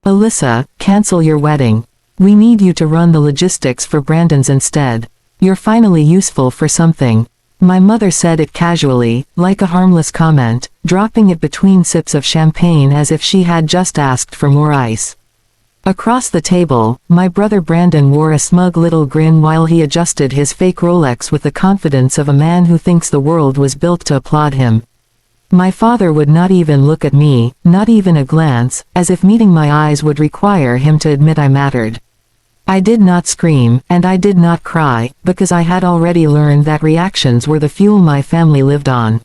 "Alyssa, cancel your wedding. We need you to run the logistics for Brandon's instead. You're finally useful for something." My mother said it casually, like a harmless comment, dropping it between sips of champagne as if she had just asked for more ice. Across the table, my brother Brandon wore a smug little grin while he adjusted his fake Rolex with the confidence of a man who thinks the world was built to applaud him. My father would not even look at me, not even a glance, as if meeting my eyes would require him to admit I mattered. I did not scream, and I did not cry, because I had already learned that reactions were the fuel my family lived on.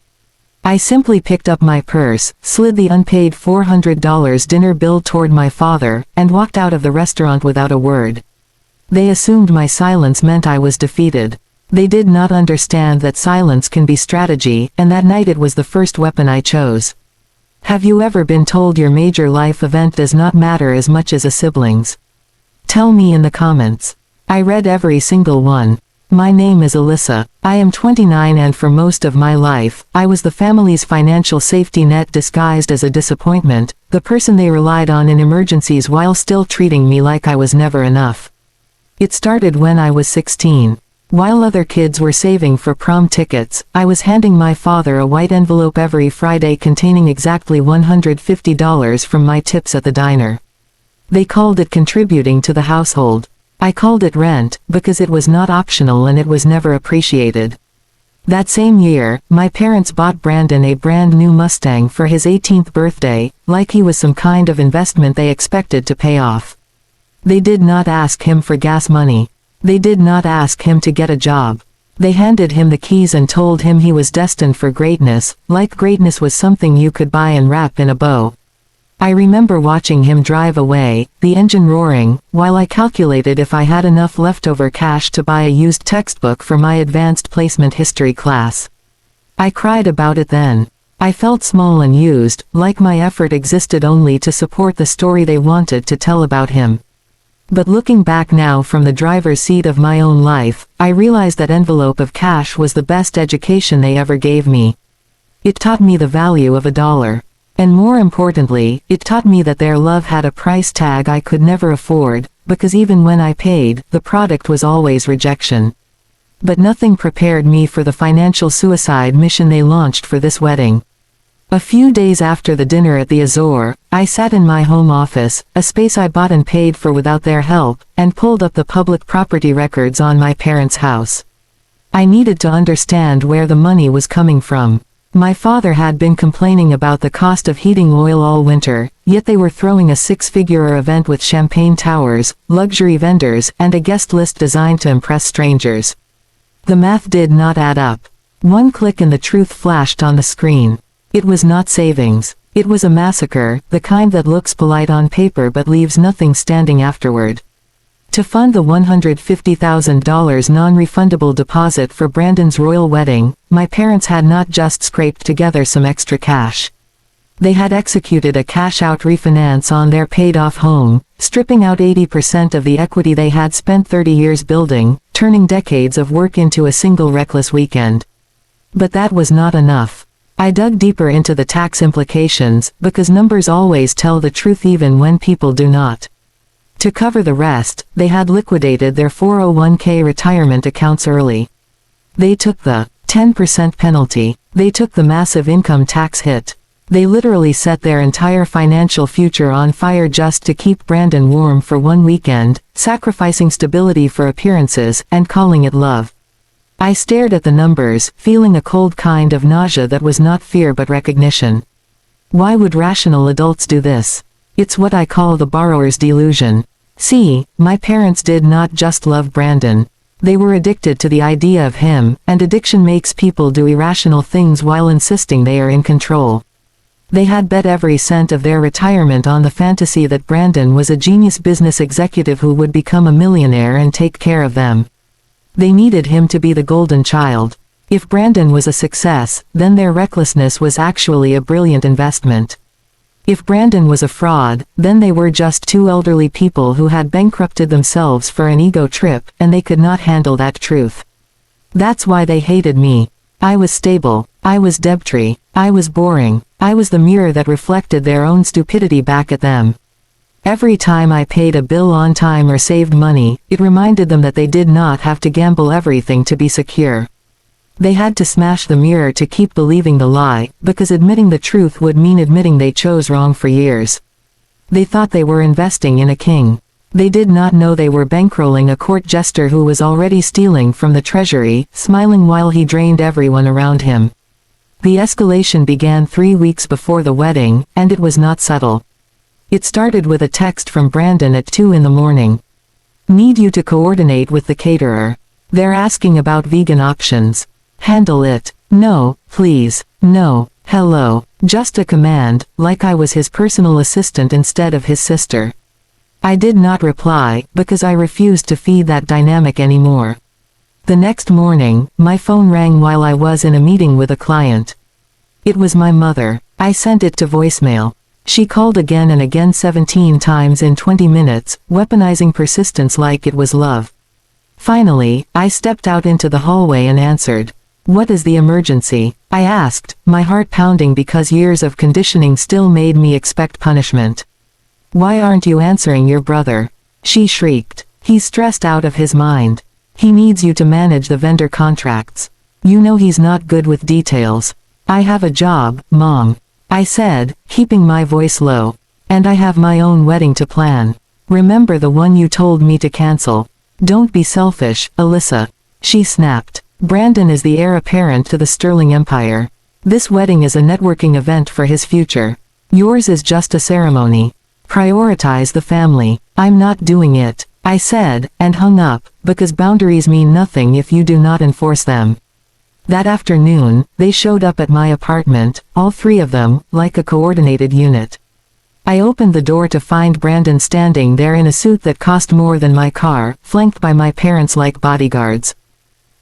I simply picked up my purse, slid the unpaid $400 dinner bill toward my father, and walked out of the restaurant without a word. They assumed my silence meant I was defeated. They did not understand that silence can be strategy, and that night it was the first weapon I chose. Have you ever been told your major life event does not matter as much as a sibling's? Tell me in the comments. I read every single one. My name is Alyssa. I am 29 and for most of my life, I was the family's financial safety net disguised as a disappointment, the person they relied on in emergencies while still treating me like I was never enough. It started when I was 16. While other kids were saving for prom tickets, I was handing my father a white envelope every Friday containing exactly $150 from my tips at the diner. They called it contributing to the household. I called it rent, because it was not optional and it was never appreciated. That same year, my parents bought Brandon a brand new Mustang for his 18th birthday, like he was some kind of investment they expected to pay off. They did not ask him for gas money. They did not ask him to get a job. They handed him the keys and told him he was destined for greatness, like greatness was something you could buy and wrap in a bow. I remember watching him drive away, the engine roaring, while I calculated if I had enough leftover cash to buy a used textbook for my advanced placement history class. I cried about it then. I felt small and used, like my effort existed only to support the story they wanted to tell about him. But looking back now from the driver's seat of my own life, I realize that envelope of cash was the best education they ever gave me. It taught me the value of $1. And more importantly, it taught me that their love had a price tag I could never afford, because even when I paid, the product was always rejection. But nothing prepared me for the financial suicide mission they launched for this wedding. A few days after the dinner at the Azor, I sat in my home office, a space I bought and paid for without their help, and pulled up the public property records on my parents' house. I needed to understand where the money was coming from. My father had been complaining about the cost of heating oil all winter, yet they were throwing a six-figure event with champagne towers, luxury vendors, and a guest list designed to impress strangers. The math did not add up. One click and the truth flashed on the screen. It was not savings. It was a massacre, the kind that looks polite on paper but leaves nothing standing afterward. To fund the $150,000 non-refundable deposit for Brandon's royal wedding, my parents had not just scraped together some extra cash. They had executed a cash-out refinance on their paid-off home, stripping out 80% of the equity they had spent 30 years building, turning decades of work into a single reckless weekend. But that was not enough. I dug deeper into the tax implications, because numbers always tell the truth even when people do not. To cover the rest, they had liquidated their 401k retirement accounts early. They took the 10% penalty. They took the massive income tax hit. They literally set their entire financial future on fire just to keep Brandon warm for one weekend, sacrificing stability for appearances, and calling it love. I stared at the numbers, feeling a cold kind of nausea that was not fear but recognition. Why would rational adults do this? It's what I call the borrower's delusion. See, my parents did not just love Brandon. They were addicted to the idea of him, and addiction makes people do irrational things while insisting they are in control. They had bet every cent of their retirement on the fantasy that Brandon was a genius business executive who would become a millionaire and take care of them. They needed him to be the golden child. If Brandon was a success, then their recklessness was actually a brilliant investment. If Brandon was a fraud, then they were just two elderly people who had bankrupted themselves for an ego trip, and they could not handle that truth. That's why they hated me. I was stable. I was debtry. I was boring. I was the mirror that reflected their own stupidity back at them. Every time I paid a bill on time or saved money, it reminded them that they did not have to gamble everything to be secure. They had to smash the mirror to keep believing the lie, because admitting the truth would mean admitting they chose wrong for years. They thought they were investing in a king. They did not know they were bankrolling a court jester who was already stealing from the treasury, smiling while he drained everyone around him. The escalation began 3 weeks before the wedding, and it was not subtle. It started with a text from Brandon at 2 in the morning. Need you to coordinate with the caterer. They're asking about vegan options. Handle it. No, please. No. Hello. Just a command, like I was his personal assistant instead of his sister. I did not reply, because I refused to feed that dynamic anymore. The next morning, my phone rang while I was in a meeting with a client. It was my mother. I sent it to voicemail. She called again and again 17 times in 20 minutes, weaponizing persistence like it was love. Finally, I stepped out into the hallway and answered. What is the emergency? I asked, my heart pounding because years of conditioning still made me expect punishment. Why aren't you answering your brother? She shrieked. He's stressed out of his mind. He needs you to manage the vendor contracts. You know he's not good with details. I have a job, Mom. I said, keeping my voice low. And I have my own wedding to plan. Remember the one you told me to cancel. Don't be selfish, Alyssa. She snapped. Brandon is the heir apparent to the Sterling Empire. This wedding is a networking event for his future. Yours is just a ceremony. Prioritize the family. I'm not doing it, I said, and hung up, because boundaries mean nothing if you do not enforce them. That afternoon, they showed up at my apartment, all 3 of them, like a coordinated unit. I opened the door to find Brandon standing there in a suit that cost more than my car, flanked by my parents like bodyguards.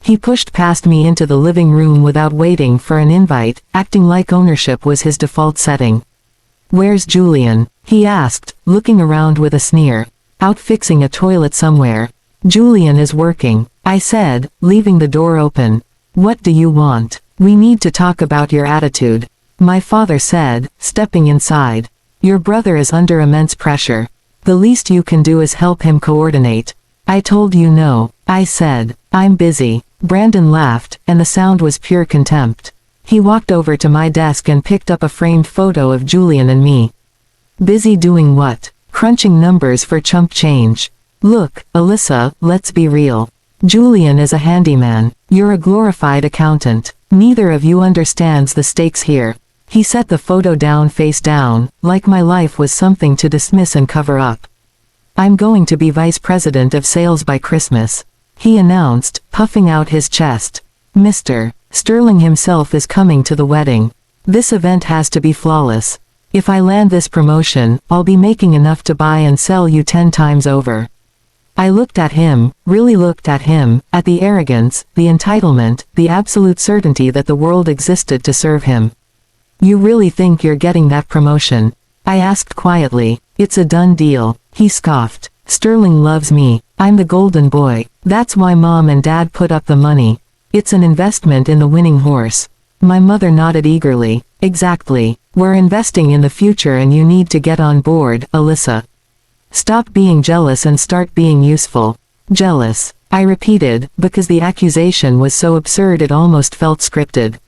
He pushed past me into the living room without waiting for an invite, acting like ownership was his default setting. Where's Julian? He asked, looking around with a sneer. Out fixing a toilet somewhere. Julian is working, I said, leaving the door open. What do you want? We need to talk about your attitude. My father said, stepping inside. Your brother is under immense pressure. The least you can do is help him coordinate. I told you no, I said. I'm busy. Brandon laughed, and the sound was pure contempt. He walked over to my desk and picked up a framed photo of Julian and me. Busy doing what? Crunching numbers for chump change. Look, Alyssa, let's be real. Julian is a handyman. You're a glorified accountant. Neither of you understands the stakes here. He set the photo down face down, like my life was something to dismiss and cover up. I'm going to be vice president of sales by Christmas, he announced, puffing out his chest. Mr. Sterling himself is coming to the wedding. This event has to be flawless. If I land this promotion, I'll be making enough to buy and sell you 10 times over. I looked at him, really looked at him, at the arrogance, the entitlement, the absolute certainty that the world existed to serve him. You really think you're getting that promotion? I asked quietly. It's a done deal, he scoffed. Sterling loves me. I'm the golden boy. That's why Mom and Dad put up the money. It's an investment in the winning horse. My mother nodded eagerly. Exactly. We're investing in the future and you need to get on board, Alyssa. Stop being jealous and start being useful. Jealous, I repeated, because the accusation was so absurd it almost felt scripted.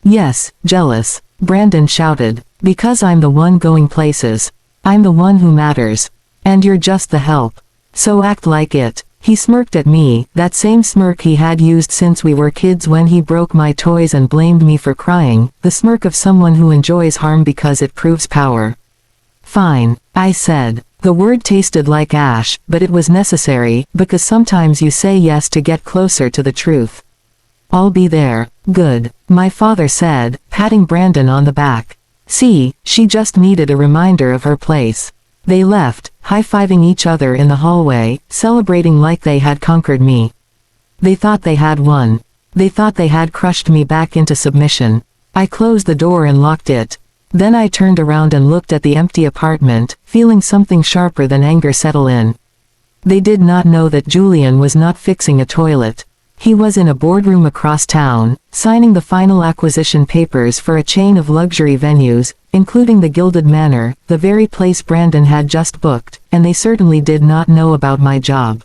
Yes, jealous, Brandon shouted. Because I'm the one going places. I'm the one who matters. And you're just the help. So act like it. He smirked at me, that same smirk he had used since we were kids when he broke my toys and blamed me for crying, the smirk of someone who enjoys harm because it proves power. Fine, I said. The word tasted like ash, but it was necessary, because sometimes you say yes to get closer to the truth. I'll be there. Good, my father said, patting Brandon on the back. See, she just needed a reminder of her place. They left, high-fiving each other in the hallway, celebrating like they had conquered me. They thought they had won. They thought they had crushed me back into submission. I closed the door and locked it. Then I turned around and looked at the empty apartment, feeling something sharper than anger settle in. They did not know that Julian was not fixing a toilet. He was in a boardroom across town, signing the final acquisition papers for a chain of luxury venues, including the Gilded Manor, the very place Brandon had just booked, and they certainly did not know about my job.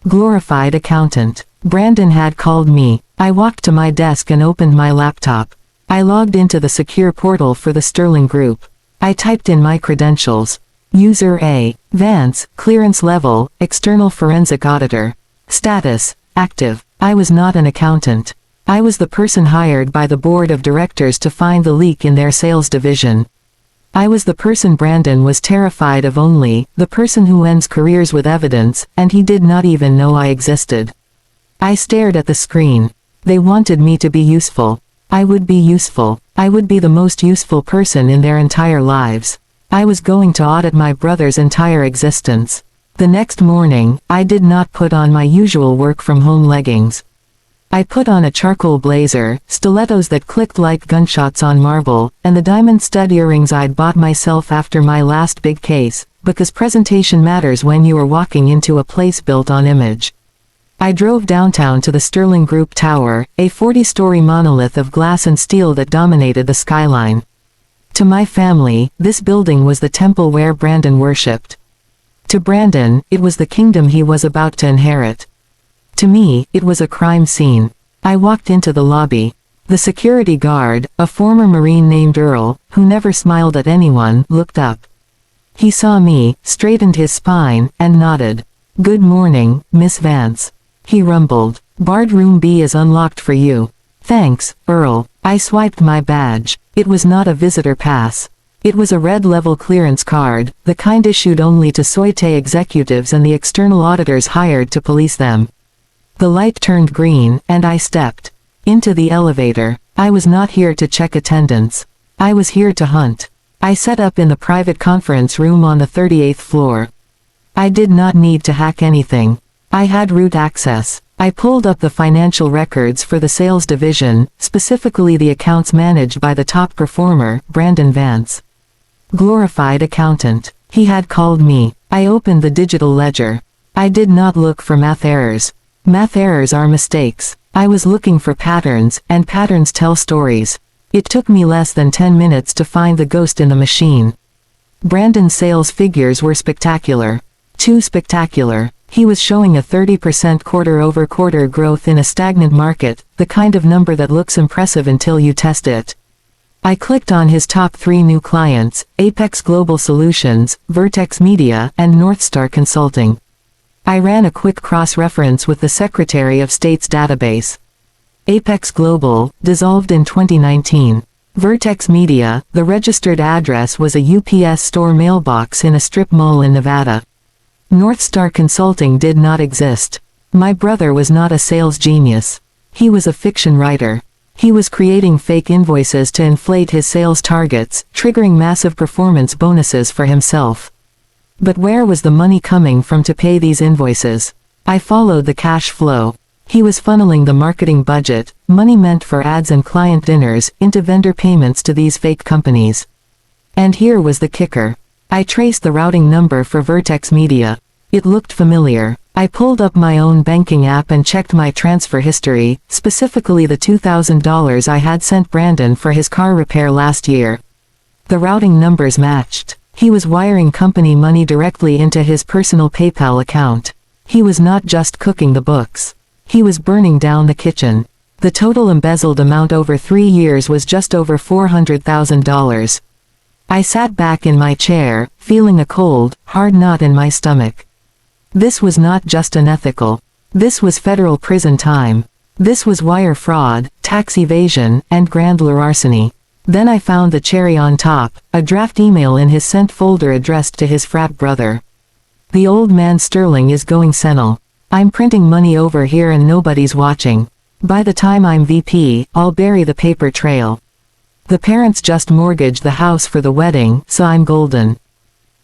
Glorified accountant. Brandon had called me. I walked to my desk and opened my laptop. I logged into the secure portal for the Sterling Group. I typed in my credentials. User A. Vance, clearance level, external forensic auditor. Status, active. I was not an accountant. I was the person hired by the board of directors to find the leak in their sales division. I was the person Brandon was terrified of, only the person who ends careers with evidence, and he did not even know I existed. I stared at the screen. They wanted me to be useful. I would be useful. I would be the most useful person in their entire lives. I was going to audit my brother's entire existence. The next morning, I did not put on my usual work-from-home leggings. I put on a charcoal blazer, stilettos that clicked like gunshots on marble, and the diamond stud earrings I'd bought myself after my last big case, because presentation matters when you are walking into a place built on image. I drove downtown to the Sterling Group Tower, a 40-story monolith of glass and steel that dominated the skyline. To my family, this building was the temple where Brandon worshipped. To Brandon, it was the kingdom he was about to inherit. To me, it was a crime scene. I walked into the lobby. The security guard, a former Marine named Earl, who never smiled at anyone, looked up. He saw me, straightened his spine, and nodded. "Good morning, Miss Vance." He rumbled. "Barred room B is unlocked for you." "Thanks, Earl." I swiped my badge. It was not a visitor pass. It was a red-level clearance card, the kind issued only to Soite executives and the external auditors hired to police them. The light turned green, and I stepped into the elevator. I was not here to check attendance. I was here to hunt. I set up in the private conference room on the 38th floor. I did not need to hack anything. I had root access. I pulled up the financial records for the sales division, specifically the accounts managed by the top performer, Brandon Vance. Glorified accountant. He had called me. I opened the digital ledger. I did not look for math errors. Math errors are mistakes. I was looking for patterns, and patterns tell stories. It took me less than 10 minutes to find the ghost in the machine. Brandon's sales figures were spectacular. Too spectacular. He was showing a 30% quarter-over-quarter growth in a stagnant market, the kind of number that looks impressive until you test it. I clicked on his top 3 new clients, Apex Global Solutions, Vertex Media, and Northstar Consulting. I ran a quick cross-reference with the Secretary of State's database. Apex Global, dissolved in 2019. Vertex Media, the registered address was a UPS store mailbox in a strip mall in Nevada. Northstar Consulting did not exist. My brother was not a sales genius. He was a fiction writer. He was creating fake invoices to inflate his sales targets, triggering massive performance bonuses for himself. But where was the money coming from to pay these invoices? I followed the cash flow. He was funneling the marketing budget, money meant for ads and client dinners, into vendor payments to these fake companies. And here was the kicker. I traced the routing number for Vertex Media. It looked familiar. I pulled up my own banking app and checked my transfer history, specifically the $2,000 I had sent Brandon for his car repair last year. The routing numbers matched. He was wiring company money directly into his personal PayPal account. He was not just cooking the books. He was burning down the kitchen. The total embezzled amount over 3 years was just over $400,000. I sat back in my chair, feeling a cold, hard knot in my stomach. This was not just unethical. This was federal prison time. This was wire fraud, tax evasion, and grand larceny. Then I found the cherry on top, a draft email in his sent folder addressed to his frat brother. "The old man Sterling is going senile. I'm printing money over here and nobody's watching. By the time I'm VP, I'll bury the paper trail. The parents just mortgaged the house for the wedding, so I'm golden."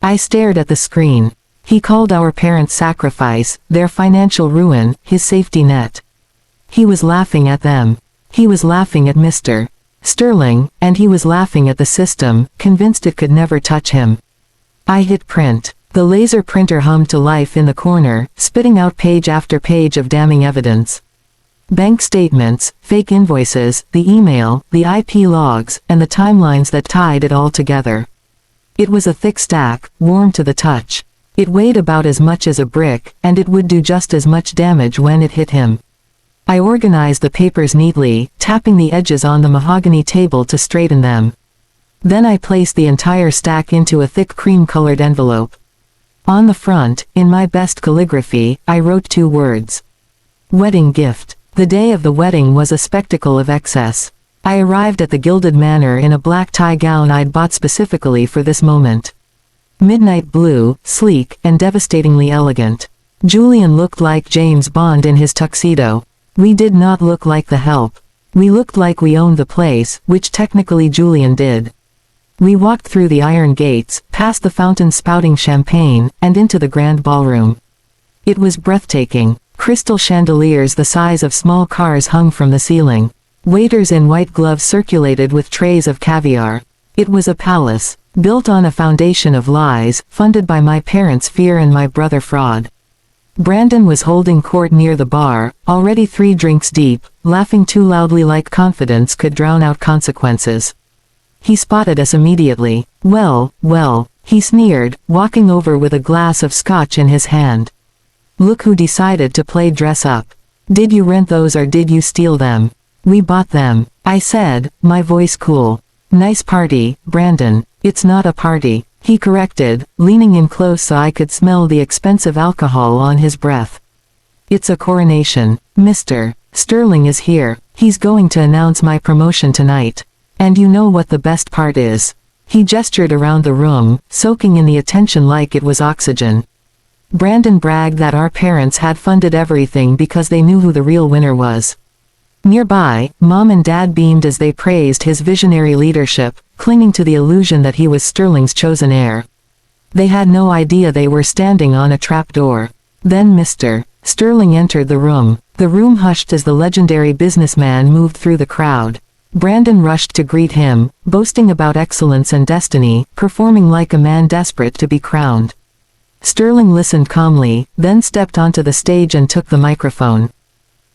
I stared at the screen. He called our parents' sacrifice, their financial ruin, his safety net. He was laughing at them. He was laughing at Mr. Sterling, and he was laughing at the system, convinced it could never touch him. I hit print. The laser printer hummed to life in the corner, spitting out page after page of damning evidence. Bank statements, fake invoices, the email, the IP logs, and the timelines that tied it all together. It was a thick stack, warm to the touch. It weighed about as much as a brick, and it would do just as much damage when it hit him. I organized the papers neatly, tapping the edges on the mahogany table to straighten them. Then I placed the entire stack into a thick cream-colored envelope. On the front, in my best calligraphy, I wrote 2 words. Wedding gift. The day of the wedding was a spectacle of excess. I arrived at the Gilded Manor in a black tie gown I'd bought specifically for this moment. Midnight blue, sleek, and devastatingly elegant. Julian looked like James Bond in his tuxedo. We did not look like the help. We looked like we owned the place, which technically Julian did. We walked through the iron gates, past the fountain spouting champagne, and into the grand ballroom. It was breathtaking. Crystal chandeliers the size of small cars hung from the ceiling. Waiters in white gloves circulated with trays of caviar. It was a palace, built on a foundation of lies, funded by my parents' fear and my brother fraud. Brandon was holding court near the bar, already 3 drinks deep, laughing too loudly like confidence could drown out consequences. He spotted us immediately. Well, he sneered, walking over with a glass of scotch in his hand. Look who decided to play dress up. Did you rent those or did you steal them? We bought them, I said, my voice cool. Nice party, Brandon. It's not a party, he corrected, leaning in close so I could smell the expensive alcohol on his breath. It's a coronation. Mr. Sterling is here. He's going to announce my promotion tonight. And you know what the best part is? He gestured around the room, soaking in the attention like it was oxygen. Brandon bragged that our parents had funded everything because they knew who the real winner was. Nearby, Mom and Dad beamed as they praised his visionary leadership, clinging to the illusion that he was Sterling's chosen heir. They had no idea they were standing on a trapdoor. Then Mr. Sterling entered the room. The room hushed as the legendary businessman moved through the crowd. Brandon rushed to greet him, boasting about excellence and destiny, performing like a man desperate to be crowned. Sterling listened calmly, then stepped onto the stage and took the microphone.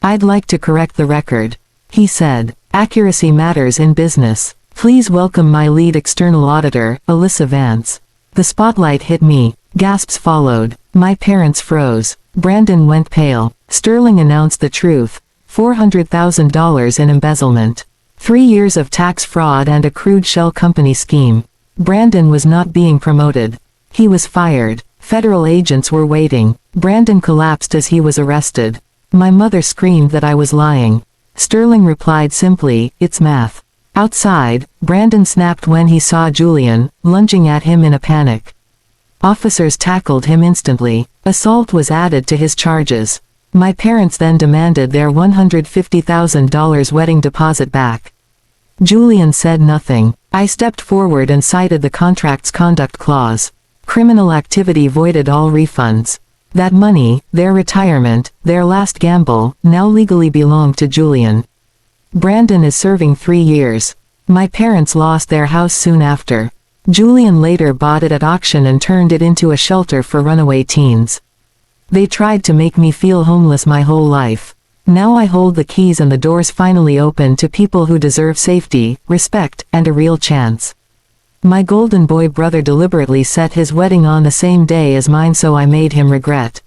I'd like to correct the record, he said. Accuracy matters in business. Please welcome my lead external auditor, Alyssa Vance. The spotlight hit me. Gasps followed. My parents froze. Brandon went pale. Sterling announced the truth. $400,000 in embezzlement. 3 years of tax fraud and a crude shell company scheme. Brandon was not being promoted. He was fired. Federal agents were waiting. Brandon collapsed as he was arrested. My mother screamed that I was lying. Sterling replied simply, it's math. Outside, Brandon snapped when he saw Julian, lunging at him in a panic. Officers tackled him instantly. Assault was added to his charges. My parents then demanded their $150,000 wedding deposit back. Julian said nothing. I stepped forward and cited the contract's conduct clause. Criminal activity voided all refunds. That money, their retirement, their last gamble, now legally belonged to Julian. Brandon is serving 3 years. My parents lost their house soon after. Julian later bought it at auction and turned it into a shelter for runaway teens. They tried to make me feel homeless my whole life. Now I hold the keys and the doors finally open to people who deserve safety, respect, and a real chance. My golden boy brother deliberately set his wedding on the same day as mine so I made him regret.